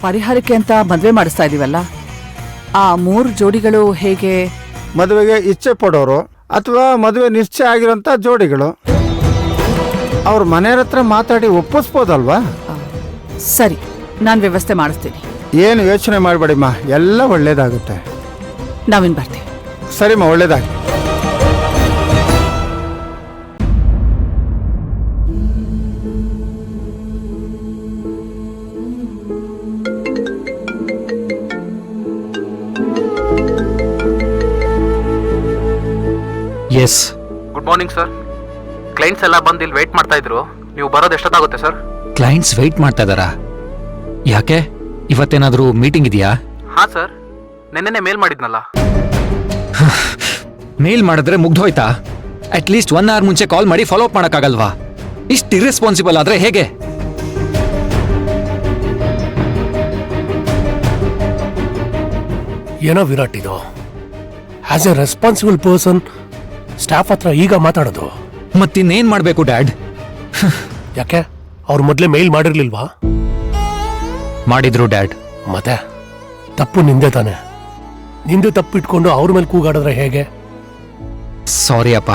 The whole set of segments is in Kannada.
ಪರಿಹಾರಕ್ಕೆ ಅಂತ ಮದ್ವೆ ಮಾಡಿಸ್ತಾ ಇದೀವಲ್ಲ, ಆ 3 ಜೋಡಿಗಳು ಹೇಗೆ? ಮದುವೆಗೆ ಇಚ್ಛೆ ಪಡೋರು ಅಥವಾ ಮದುವೆ ನಿಶ್ಚಯ ಆಗಿರೋಂಥ ಜೋಡಿಗಳು ಅವ್ರ ಮನೆಯವ್ರ ಹತ್ರ ಮಾತಾಡಿ ಒಪ್ಪಿಸ್ಬೋದಲ್ವಾ? ಸರಿ, ನಾನು ವ್ಯವಸ್ಥೆ ಮಾಡಿಸ್ತೀನಿ. ಏನು ಯೋಚನೆ ಮಾಡಬೇಡಿಮ್ಮ, ಎಲ್ಲ ಒಳ್ಳೇದಾಗುತ್ತೆ. ನಾವಿನ್ ಬರ್ತೀವಿ. ಸರಿಮ್ಮ, ಒಳ್ಳೇದಾಗಿ. Yes, good morning sir. Clients ಎಲ್ಲ ಬಂದು ಇಲ್ಲಿ ವೇಟ್ ಮಾಡ್ತಾ ಇದ್ರು. ನೀವು ಬರೋದು ಎಷ್ಟೊತ್ತಾಗುತ್ತೆ ಸರ್? ಕ್ಲೈಂಟ್ಸ್ ವೆಯ್ಟ್ ಮಾಡ್ತಾ ಇದ್ದಾರಾ? ಯಾಕೆ, ಇವತ್ತೇನಾದರೂ ಮೀಟಿಂಗ್ ಇದೆಯಾ? ಹಾಂ ಸರ್, ನೆನ್ನೆನೇ ಮೇಲ್ ಮಾಡಿದ್ನಲ್ಲ. ಮೇಲ್ ಮಾಡಿದ್ರೆ ಮುಗ್ದೋಯ್ತಾ? ಅಟ್ಲೀಸ್ಟ್ 1 hour ಮುಂಚೆ ಕಾಲ್ ಮಾಡಿ ಫಾಲೋ ಅಪ್ ಮಾಡೋಕ್ಕಾಗಲ್ವಾ? ಇಷ್ಟು ಇರ್ರೆಸ್ಪಾನ್ಸಿಬಲ್ ಆದರೆ ಹೇಗೆ? ಏನೋ ವಿರಾಟ್, ಇದು as A responsible person staff ಹತ್ರ ಈಗ ಮಾತಾಡೋದು? ಮತ್ತಿನ್ನೇನ್ ಮಾಡಬೇಕು ಡ್ಯಾಡ್? ಯಾಕೆ, ಅವ್ರು ಮೊದಲೇ ಮೇಲ್ ಮಾಡಿರ್ಲಿಲ್ವಾ? ಮಾಡಿದ್ರು ಡ್ಯಾಡ್. ಮತ್ತೆ ತಪ್ಪು ನಿಂದೆ ತಾನೆ. ನಿಂದು ತಪ್ಪಿಟ್ಕೊಂಡು ಅವ್ರ ಮೇಲೆ ಕೂಗಾಡಿದ್ರೆ ಹೇಗೆ? ಸಾರಿ ಅಪ್ಪ.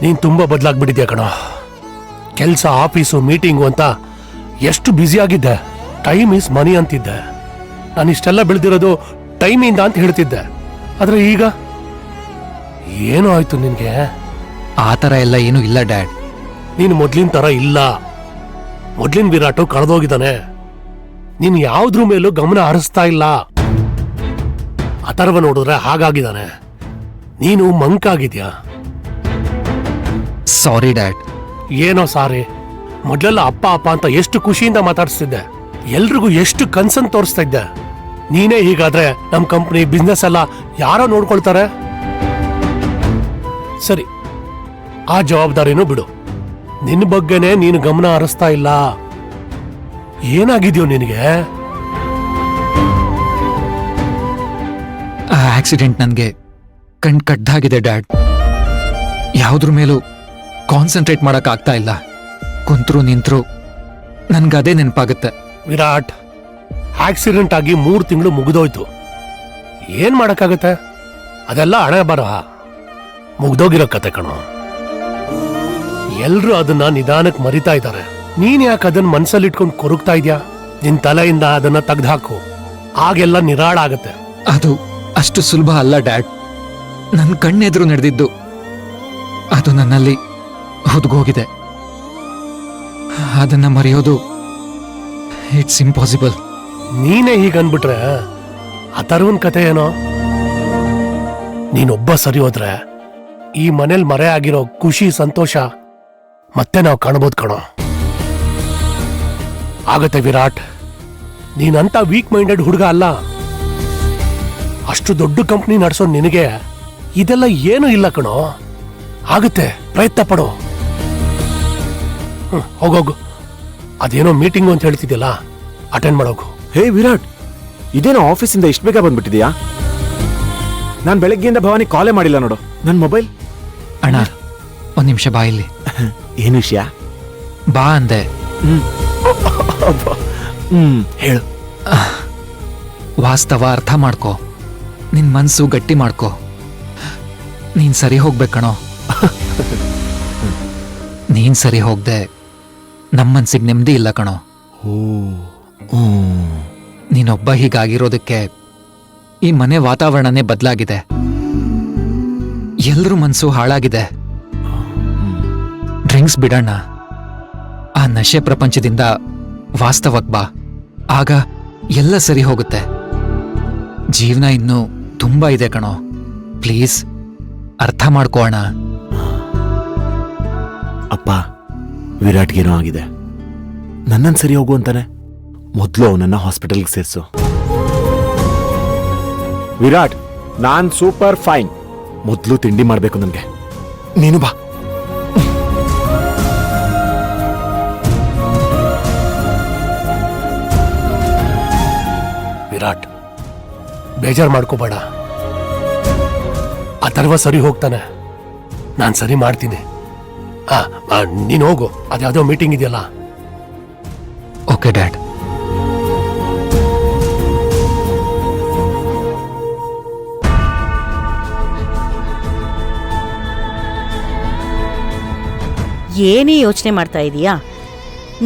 ನೀನ್ ತುಂಬಾ ಬದಲಾಗ್ಬಿಟ್ಟಿದ್ಯಾ ಕಣೋ. ಕೆಲ್ಸ, ಆಫೀಸು, ಮೀಟಿಂಗು ಅಂತ ಎಷ್ಟು ಬ್ಯುಸಿ ಆಗಿದ್ದೆ. ಟೈಮ್ ಈಸ್ ಮನಿ ಅಂತಿದ್ದೆ. ನಾನು ಇಷ್ಟೆಲ್ಲ ಬೆಳೆದಿರೋದು ಟೈಮಿಂದ ಅಂತ ಹೇಳ್ತಿದ್ದೆ. ಆದ್ರೆ ಈಗ ಏನೋ ಆಯ್ತು ನಿನ್ಗೆ? ಆ ಥರ ಎಲ್ಲ ಏನೂ ಇಲ್ಲ ಡ್ಯಾಡ್. ನೀನು ಮೊದ್ಲಿನ ತರ ಇಲ್ಲ. ಮೊದ್ಲಿನ ವಿರಾಟು ಕಳೆದೋಗಿದ್ದಾನೆ. ನೀನು ಯಾವ್ದ್ರ ಮೇಲೂ ಗಮನ ಹರಿಸ್ತಾ ಇಲ್ಲ. ಅಥರ್ವ ನೋಡಿದ್ರೆ ಹಾಗಾಗಿದ್ದಾನೆ. ನೀನು ಮಂಕಾಗಿದ್ಯಾ. ಸಾರಿ ಡ್ಯಾಡ್. ಏನೋ ಸಾರಿ. ಮೊದ್ಲೆಲ್ಲ ಅಪ್ಪ ಅಪ್ಪ ಅಂತ ಎಷ್ಟು ಖುಷಿಯಿಂದ ಮಾತಾಡಿಸ್ತಿದ್ದೆ. ಎಲ್ರಿಗೂ ಎಷ್ಟು ಕನ್ಸನ್ ತೋರಿಸ್ತಾ ಇದ್ದೆ. ನೀನೇ ಹೀಗಾದ್ರೆ ನಮ್ ಕಂಪ್ನಿ, ಬಿಸ್ನೆಸ್ ಎಲ್ಲ ಯಾರೋ ನೋಡ್ಕೊಳ್ತಾರೆ? ಸರಿ, ಆ ಜವಾಬ್ದಾರಿನೂ ಬಿಡು. ನಿನ್ನ ಬಗ್ಗೆನೇ ನೀನು ಗಮನ ಹರಿಸ್ತಾ ಇಲ್ಲ. ಏನಾಗಿದ್ಯೋ ನಿನಗೆ? ಆ ಆಕ್ಸಿಡೆಂಟ್ ನನಗೆ ಕಣ್ ಕಡ್ದಾಗಿದೆ ಡ್ಯಾಡ್. ಯಾವುದ್ರ ಮೇಲೂ ಕಾನ್ಸಂಟ್ರೇಟ್ ಮಾಡಕ್ ಆಗ್ತಾ ಇಲ್ಲ. ಕುಂತ್ರು ನಿಂತ್ರು ನನ್ಗದೇ ನೆನಪಾಗುತ್ತೆ. ವಿರಾಟ್, ಆಕ್ಸಿಡೆಂಟ್ ಆಗಿ 3 ತಿಂಗಳು ಮುಗಿದೋಯ್ತು. ಏನ್ ಮಾಡಕ್ಕಾಗತ್ತೆ? ಅದೆಲ್ಲ ಹಣೆ ಬರಹ, ಮುಗ್ದೋಗಿರೋ ಕತೆ ಕಣೋ. ಎಲ್ರು ಅದನ್ನ ನಿಧಾನಕ್ಕೆ ಮರಿತಾ ಇದ್ದಾರೆ. ನೀನ್ ಯಾಕೆ ಅದನ್ನ ಮನ್ಸಲ್ಲಿ ಇಟ್ಕೊಂಡು ಕೊರಗ್ತಾ ಇದ್ಯಾ? ನಿನ್ ತಲೆಯಿಂದ ಅದನ್ನ ತೆಗ್ದಾಕು. ಆಗೆಲ್ಲ ನಿರಾಳ ಆಗತ್ತೆ. ಅದು ಅಷ್ಟು ಸುಲಭ ಅಲ್ಲ ಡ್ಯಾಡ್. ನನ್ನ ಕಣ್ಣೆದುರು ನಡೆದಿದ್ದು ಅದು ನನ್ನಲ್ಲಿ ಹುದುಗೋಗಿದೆ. ಅದನ್ನ ಮರೆಯೋದು ಇಟ್ಸ್ ಇಂಪಾಸಿಬಲ್. ನೀನೇ ಹೀಗನ್ಬಿಟ್ರೆ ಅಥರ್ವನ್ ಕತೆ ಏನೋ? ನೀನೊಬ್ಬ ಸರಿ ಹೋದ್ರೆ ಈ ಮನೇಲಿ ಮರೆ ಆಗಿರೋ ಖುಷಿ, ಸಂತೋಷ ಮತ್ತೆ ನಾವು ಕಾಣಬಹುದು ಕಣೋ. ಆಗತ್ತೆ ವಿರಾಟ್. ನೀನಂತ ವೀಕ್ ಮೈಂಡೆಡ್ ಹುಡುಗ ಅಲ್ಲ. ಅಷ್ಟು ದೊಡ್ಡ ಕಂಪ್ನಿ ನಡೆಸೋ ನಿನಗೆ ಇದೆಲ್ಲ ಏನೂ ಇಲ್ಲ ಕಣೋ. ಆಗತ್ತೆ, ಪ್ರಯತ್ನ ಪಡೋ. ಹೋಗೋಗು. ಅದೇನೋ ಮೀಟಿಂಗು ಅಂತ ಹೇಳ್ತಿದ್ಯಲ್ಲ, ಅಟೆಂಡ್ ಮಾಡೋಗು. ಹೇ ವಿರಾಟ್, ಇದೇನೋ ಆಫೀಸಿಂದ ಇಷ್ಟು ಬೇಗ ಬಂದ್ಬಿಟ್ಟಿದ್ಯಾ? ನಾನು ಬೆಳಗ್ಗೆಯಿಂದ ಭವಾನಿ ಕಾಲೇ ಮಾಡಿಲ್ಲ ನೋಡು. ನನ್ನ ಮೊಬೈಲ್. ಅಣ್ಣ, 1 ನಿಮಿಷ ಬಾ ಇಲ್ಲಿ. ಏನು ವಿಷಯ? ಬಾ ಅಂದೆ. ಹೇಳು. ವಾಸ್ತವ ಅರ್ಥ ಮಾಡ್ಕೋ. ನಿನ್ ಮನ್ಸು ಗಟ್ಟಿ ಮಾಡ್ಕೋ. ನೀನ್ ಸರಿ ಹೋಗ್ಬೇಕಣೋ. ನೀನ್ ಸರಿ ಹೋಗ್ದೆ ನಮ್ಮ ಮನ್ಸಿಗೆ ನೆಮ್ಮದಿ ಇಲ್ಲ ಕಣೋ. ನೀನೊಬ್ಬ ಹೀಗಾಗಿರೋದಕ್ಕೆ ಈ ಮನೆ ವಾತಾವರಣನೇ ಬದಲಾಗಿದೆ. ಎಲ್ರೂ ಮನ್ಸು ಹಾಳಾಗಿದೆ. ಡ್ರಿಂಕ್ಸ್ ಬಿಡೋಣ. ಆ ನಶೆ ಪ್ರಪಂಚದಿಂದ ವಾಸ್ತವಕ್ ಬಾ. ಆಗ ಎಲ್ಲ ಸರಿ ಹೋಗುತ್ತೆ. ಜೀವನ ಇನ್ನೂ ತುಂಬಾ ಇದೆ ಕಣೋ. ಪ್ಲೀಸ್ ಅರ್ಥ ಮಾಡ್ಕೋಣ. ಅಪ್ಪ, ವಿರಾಟ್ಗೇನೋ ಆಗಿದೆ. ನನ್ನನ್ನು ಸರಿ ಹೋಗು ಅಂತಾನೆ. ಮೊದಲು ಅವನನ್ನ ಹಾಸ್ಪಿಟಲ್ಗೆ ಸೇರಿಸು. ವಿರಾಟ್, ನಾನ್ ಸೂಪರ್ ಫೈನ್. ಮೊದಲು ತಿಂಡಿ ಮಾಡ್ಬೇಕು ನನಗೆ. ನೀನು ಬಾ. ವಿರಾಟ್, ಬೇಜಾರು ಮಾಡ್ಕೋಬೇಡ. ಅಥರ್ವ ಸರಿ ಹೋಗ್ತಾನೆ. ನಾನು ಸರಿ ಮಾಡ್ತೀನಿ. ನೀನು ಹೋಗು. ಅದ್ಯಾವುದೋ ಮೀಟಿಂಗ್ ಇದೆಯಲ್ಲ. Okay dad. ಏನೇ ಯೋಚನೆ ಮಾಡ್ತಾ ಇದೀಯಾ?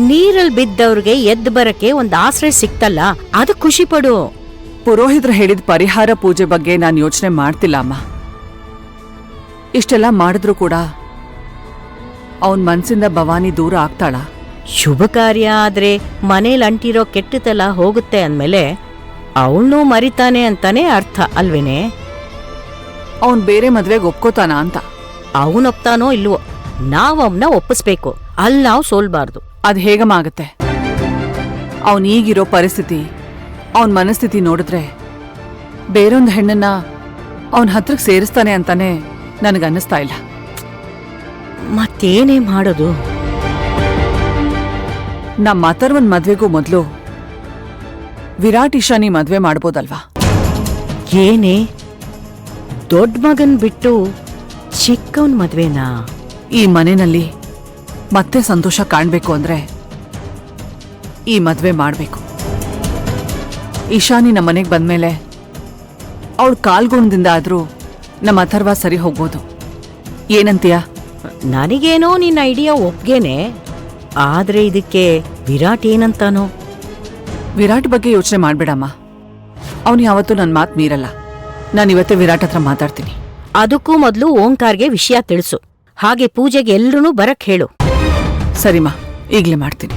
ನೀರಲ್ಲಿ ಬಿದ್ದವ್ರಿಗೆ ಎದ್ದು ಬರಕ್ಕೆ ಒಂದು ಆಶ್ರಯ ಸಿಕ್ತಲ್ಲ, ಅದು ಖುಷಿ ಪಡು. ಪುರೋಹಿತರು ಹೇಳಿದ ಪರಿಹಾರ ಪೂಜೆ ಬಗ್ಗೆ ನಾನು ಯೋಚನೆ ಮಾಡ್ತಿಲ್ಲ ಅಮ್ಮ. ಇಷ್ಟೆಲ್ಲ ಮಾಡಿದ್ರೂ ಕೂಡ ಅವನ್ ಮನ್ಸಿಂದ ಭವಾನಿ ದೂರ ಆಗ್ತಾಳ? ಶುಭ ಕಾರ್ಯ ಆದ್ರೆ ಮನೇಲಿ ಅಂಟಿರೋ ಕೆಟ್ಟದೆಲ್ಲ ಹೋಗುತ್ತೆ ಅಂದ್ಮೇಲೆ ಅವಳನ್ನೂ ಮರಿತಾನೆ ಅಂತಾನೆ ಅರ್ಥ ಅಲ್ವೇನೆ? ಅವನ್ ಬೇರೆ ಮದ್ವೆಗೆ ಒಪ್ಕೋತಾನ ಅಂತ. ಅವನೊಪ್ತಾನೋ ಇಲ್ವೋ, ನಾವ್ ಅವನ್ನ ಒಪ್ಪಿಸ್ಬೇಕು, ಅಲ್ಲಿ ನಾವು ಸೋಲ್ಬಾರ್ದು. ಅದ್ ಹೇಗಮ್ಮ ಆಗತ್ತೆ? ಅವನ್ ಈಗಿರೋ ಪರಿಸ್ಥಿತಿ, ಅವನ್ ಮನಸ್ಥಿತಿ ನೋಡಿದ್ರೆ ಬೇರೊಂದು ಹೆಣ್ಣನ್ನ ಅವನ್ ಹತ್ರಕ್ ಸೇರಿಸ್ತಾನೆ ಅಂತಾನೆ ನನಗನ್ನಿಸ್ತಾ ಇಲ್ಲ. ಮತ್ತೇನೇ ಮಾಡೋದು? ನಮ್ಮ ಅಥರ್ವನ್ ಮದ್ವೆಗೂ ಮೊದ್ಲು ವಿರಾಟ್ ಇಶಾನಿ ಮದ್ವೆ ಮಾಡ್ಬೋದಲ್ವಾ? ಏನೇ ದೊಡ್ಡ ಮಗನ್ ಬಿಟ್ಟು ಚಿಕ್ಕವನ್ ಮದ್ವೆನಾ? ಈ ಮನೆಯಲ್ಲಿ ಮತ್ತೆ ಸಂತೋಷ ಕಾಣ್ಬೇಕು ಅಂದ್ರೆ ಈ ಮದ್ವೆ ಮಾಡ್ಬೇಕು. ಇಶಾನಿ ನಮ್ಮ ಮನೆಗೆ ಬಂದ್ಮೇಲೆ ಅವಳ ಕಾಲ್ಗುಣದಿಂದ ಆದ್ರೂ ನಮ್ಮ ಅಥರ್ವ ಸರಿ ಹೋಗ್ಬೋದು. ಏನಂತೀಯ? ನನಗೇನೋ ನಿನ್ನ ಐಡಿಯಾ ಒಪ್ಗೆನೆ, ಆದ್ರೆ ಇದಕ್ಕೆ ವಿರಾಟ್ ಏನಂತಾನೋ? ವಿರಾಟ್ ಬಗ್ಗೆ ಯೋಚನೆ ಮಾಡ್ಬೇಡಮ್ಮ. ಅವನು ಯಾವತ್ತೂ ನನ್ನ ಮಾತು ಮೀರಲ್ಲ. ನಾನು ಇವತ್ತೇ ವಿರಾಟ್ ಹತ್ರ ಮಾತಾಡ್ತೀನಿ. ಅದಕ್ಕೂ ಮೊದಲು ಓಂಕಾರ್ಗೆ ವಿಷಯ ತಿಳಿಸು. ಹಾಗೆ ಪೂಜೆಗೆ ಎಲ್ರೂ ಬರಕ್ ಹೇಳು. ಸರಿಮಾ, ಈಗಲೇ ಮಾಡ್ತೀನಿ.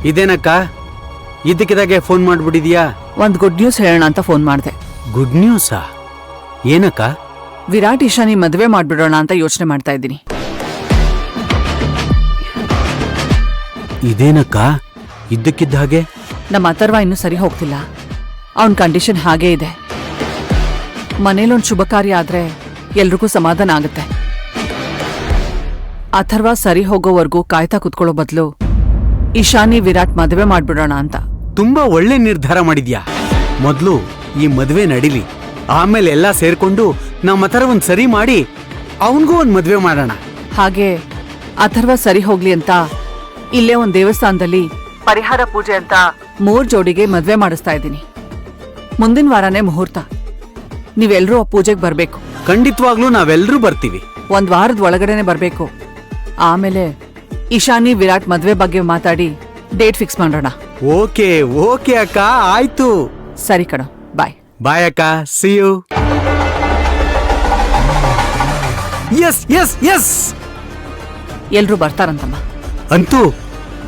ಇದೇನಕ್ಕ ಇದ್ದಕ್ಕಿದ್ದಾಗೆ ಫೋನ್ ಮಾಡ್ಬಿಟ್ಟಿದ್ಯಾ? ಒಂದು ಗುಡ್ ನ್ಯೂಸ್ ಹೇಳೋಣ ಅಂತ ಫೋನ್ ಮಾಡಿದೆ. ಗುಡ್ ನ್ಯೂಸಾ? ಏನಕ್ಕ? ವಿರಾಟ್ ಇಶಾನಿ ಮದುವೆ ಮಾಡ್ಬಿಡೋಣ ಅಂತ ಯೋಚನೆ ಮಾಡ್ತಾ ಇದ್ದೀನಿ. ಇದೇನಕ್ಕ ಇದ್ದಕ್ಕಿದ್ದ ಹಾಗೆ? ನಮ್ಮ ಅಥರ್ವ ಇನ್ನೂ ಸರಿ ಹೋಗ್ತಿಲ್ಲ. ಅವನ ಕಂಡೀಷನ್ ಹಾಗೇ ಇದೆ. ಮನೇಲೊಂದು ಶುಭ ಕಾರ್ಯ ಆದ್ರೆ ಎಲ್ರಿಗೂ ಸಮಾಧಾನ ಆಗುತ್ತೆ. ಅಥರ್ವ ಸರಿ ಹೋಗೋವರೆಗೂ ಕಾಯ್ತಾ ಕುತ್ಕೊಳ್ಳೋ ಬದಲು ಇಶಾನಿ ವಿರಾಟ್ ಮದುವೆ ಮಾಡ್ಬಿಡೋಣ ಅಂತ. ತುಂಬಾ ಒಳ್ಳೆ ನಿರ್ಧಾರ ಮಾಡಿದ್ಯಾ. ಮೊದ್ಲು ಈ ಮದ್ವೆ ನಡಿಲಿ, ಆಮೇಲೆ ಎಲ್ಲ ಸೇರ್ಕೊಂಡು ನಮ್ಮ ಹತ್ರ ಒಂದ್ ಸರಿ ಮಾಡಿ ಅವನ್ಗೂ ಒಂದ್ ಮದ್ವೆ ಮಾಡೋಣ. ಹಾಗೆ ಅಥರ್ವ ಸರಿ ಹೋಗ್ಲಿ ಅಂತ ಇಲ್ಲೇ ಒಂದ್ ದೇವಸ್ಥಾನದಲ್ಲಿ ಪರಿಹಾರ ಪೂಜೆ ಅಂತ 3 ಜೋಡಿಗೆ ಮದ್ವೆ ಮಾಡಿಸ್ತಾ ಇದ್ದೀನಿ. ಮುಂದಿನ ವಾರನೇ ಮುಹೂರ್ತ. ನೀವೆಲ್ಲರೂ ಆ ಪೂಜೆಗೆ ಬರ್ಬೇಕು. ಖಂಡಿತವಾಗ್ಲೂ ನಾವೆಲ್ಲರೂ ಬರ್ತೀವಿ. 1 ವಾರದ ಒಳಗಡೆನೆ ಬರ್ಬೇಕು. ಆಮೇಲೆ ಇಶಾನಿ ವಿರಾಟ್ ಮದ್ವೆ ಬಗ್ಗೆ ಮಾತಾಡಿ ಡೇಟ್ ಫಿಕ್ಸ್ ಮಾಡೋಣ. ಓಕೆ ಓಕೆ ಅಕ್ಕ, ಆಯ್ತು. ಸರಿ ಕಣೋ, ಬಾಯ್. ಬಾಯ್ ಅಕ್ಕ, see you. Yes yes yes, ಎಲ್ರೂ ಬರ್ತಾರಂತಮ್ಮ. ಅಂತೂ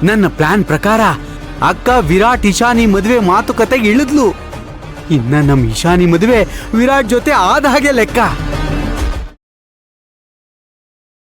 ನನ್ನ ಪ್ಲಾನ್ ಪ್ರಕಾರ ಅಕ್ಕ ವಿರಾಟ್ ಇಶಾನಿ ಮದುವೆ ಮಾತುಕತೆಗೆ ಇಳಿದ್ಲು. ಇನ್ನ ನಮ್ ಇಶಾನಿ ಮದುವೆ ವಿರಾಟ್ ಜೊತೆ ಆದ ಹಾಗೆ ಲೆಕ್ಕ.